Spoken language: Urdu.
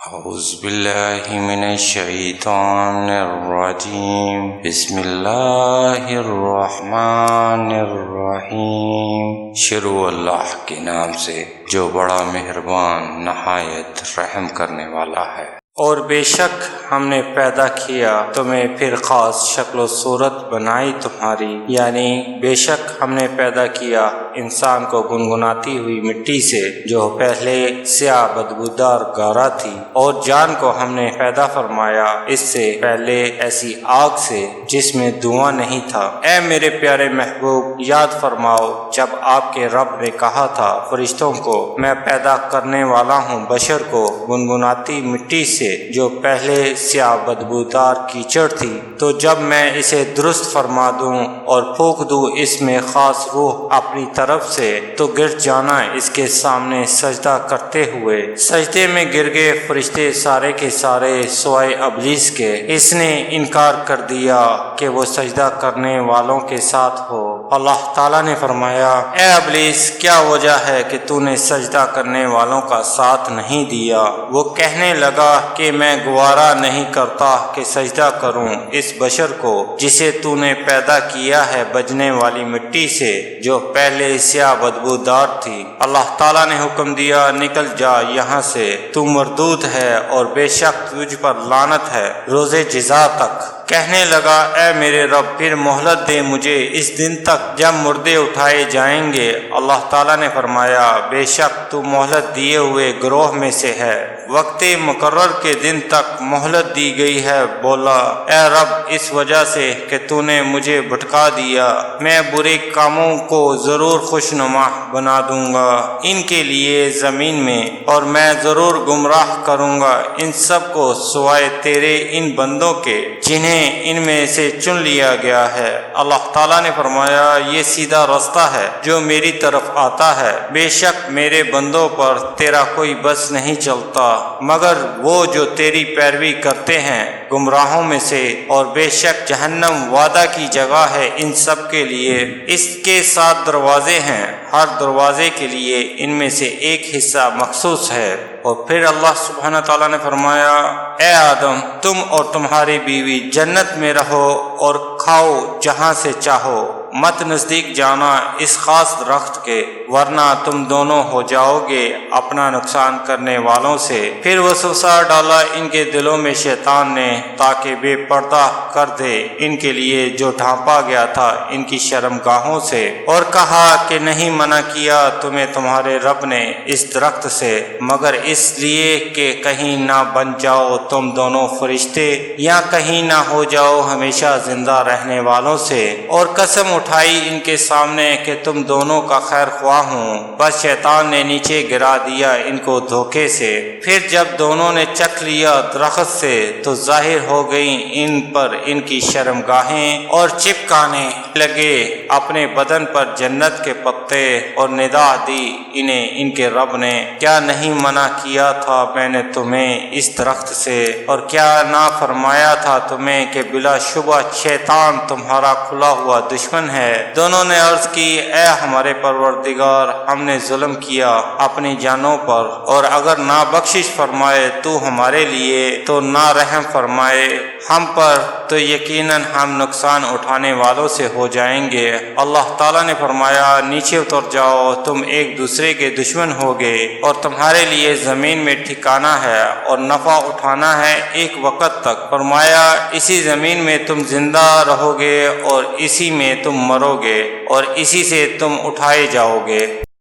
اعوذ باللہ من الشیطان الرجیم بسم اللہ الرحمن الرحیم۔ شروع اللہ کے نام سے جو بڑا مہربان نہایت رحم کرنے والا ہے۔ اور بے شک ہم نے پیدا کیا تمہیں پھر خاص شکل و صورت بنائی تمہاری، یعنی بے شک ہم نے پیدا کیا انسان کو گنگناتی ہوئی مٹی سے جو پہلے سیاہ بدبودار گارا تھی، اور جان کو ہم نے پیدا فرمایا اس سے پہلے ایسی آگ سے جس میں دھواں نہیں تھا۔ اے میرے پیارے محبوب، یاد فرماؤ جب آپ کے رب نے کہا تھا فرشتوں کو میں پیدا کرنے والا ہوں بشر کو گنگناتی مٹی سے جو پہلے سیاہ بدبودار کیچڑ تھی، تو جب میں اسے درست فرما دوں اور پھونک دوں اس میں خاص روح اپنی طرف سے، تو گر جانا اس کے سامنے سجدہ کرتے ہوئے۔ سجدے میں گر گئے فرشتے سارے کے سارے سوائے ابلیس کے۔ اس نے انکار کر دیا کہ وہ سجدہ کرنے والوں کے ساتھ ہو۔ اللہ تعالی نے فرمایا، اے ابلیس، کیا وجہ ہے کہ تو نے سجدہ کرنے والوں کا ساتھ نہیں دیا؟ وہ کہنے لگا کہ میں گوارا نہیں کرتا کہ سجدہ کروں اس بشر کو جسے تو نے پیدا کیا ہے بجنے والی مٹی سے جو پہلے سیاہ بدبودار تھی۔ اللہ تعالیٰ نے حکم دیا، نکل جا یہاں سے، تو مردود ہے اور بے شک تجھ پر لعنت ہے روز جزا تک۔ کہنے لگا، اے میرے رب، پھر مہلت دے مجھے اس دن تک جب مردے اٹھائے جائیں گے۔ اللہ تعالیٰ نے فرمایا، بے شک تو مہلت دیے ہوئے گروہ میں سے ہے، وقت مقرر کے دن تک مہلت دی گئی ہے۔ بولا، اے رب، اس وجہ سے کہ تو نے مجھے بھٹکا دیا، میں برے کاموں کو ضرور خوشنما بنا دوں گا ان کے لیے زمین میں، اور میں ضرور گمراہ کروں گا ان سب کو سوائے تیرے ان بندوں کے جنہیں ان میں سے چن لیا گیا ہے۔ اللہ تعالیٰ نے فرمایا، یہ سیدھا رستہ ہے جو میری طرف آتا ہے، بے شک میرے بندوں پر تیرا کوئی بس نہیں چلتا مگر وہ جو تیری پیروی کرتے ہیں گمراہوں میں سے، اور بے شک جہنم وعدہ کی جگہ ہے ان سب کے لیے۔ اس کے 7 دروازے ہیں، ہر دروازے کے لیے ان میں سے ایک حصہ مخصوص ہے۔ اور پھر اللہ سبحانہ تعالیٰ نے فرمایا، اے آدم، تم اور تمہاری بیوی جنت میں رہو اور کھاؤ جہاں سے چاہو، مت نزدیک جانا اس خاص درخت کے، ورنہ تم دونوں ہو جاؤ گے اپنا نقصان کرنے والوں سے۔ پھر وسوسہ ڈالا ان کے دلوں میں شیطان نے تاکہ بے پردہ کر دے ان کے لیے جو ڈھانپا گیا تھا ان کی شرمگاہوں سے، اور کہا کہ نہیں منع کیا تمہیں تمہارے رب نے اس درخت سے مگر اس لیے کہ کہیں نہ بن جاؤ تم دونوں فرشتے، یا کہیں نہ ہو جاؤ ہمیشہ زندہ رہنے والوں سے۔ اور قسم اٹھائی ان کے سامنے کہ تم دونوں کا خیر خواہ ہوں، بس شیطان نے نیچے گرا دیا ان کو دھوکے سے۔ پھر جب دونوں نے چکھ لیا درخت سے تو ظاہر ہو گئیں ان پر ان کی شرمگاہیں، اور چپکانے لگے اپنے بدن پر جنت کے پتے، اور ندا دی انہیں ان کے رب نے، کیا نہیں منع کیا تھا میں نے تمہیں اس درخت سے، اور کیا نہ فرمایا تھا تمہیں کہ بلا شبہ شیطان تمہارا کھلا ہوا دشمن ہے۔ دونوں نے عرض کی، اے ہمارے پروردگار، ہم نے ظلم کیا اپنی جانوں پر، اور اگر نہ بخشش فرمائے تو ہمارے لیے تو نہ رحم فرمائے ہم پر، تو یقیناً ہم نقصان اٹھانے والوں سے ہو جائیں گے۔ اللہ تعالیٰ نے فرمایا، نیچے اتر جاؤ، تم ایک دوسرے کے دشمن ہوگے، اور تمہارے لیے زمین میں ٹھکانہ ہے اور نفع اٹھانا ہے ایک وقت تک۔ فرمایا، اسی زمین میں تم زندہ رہو گے اور اسی میں تم مرو گے اور اسی سے تم اٹھائے جاؤ گے۔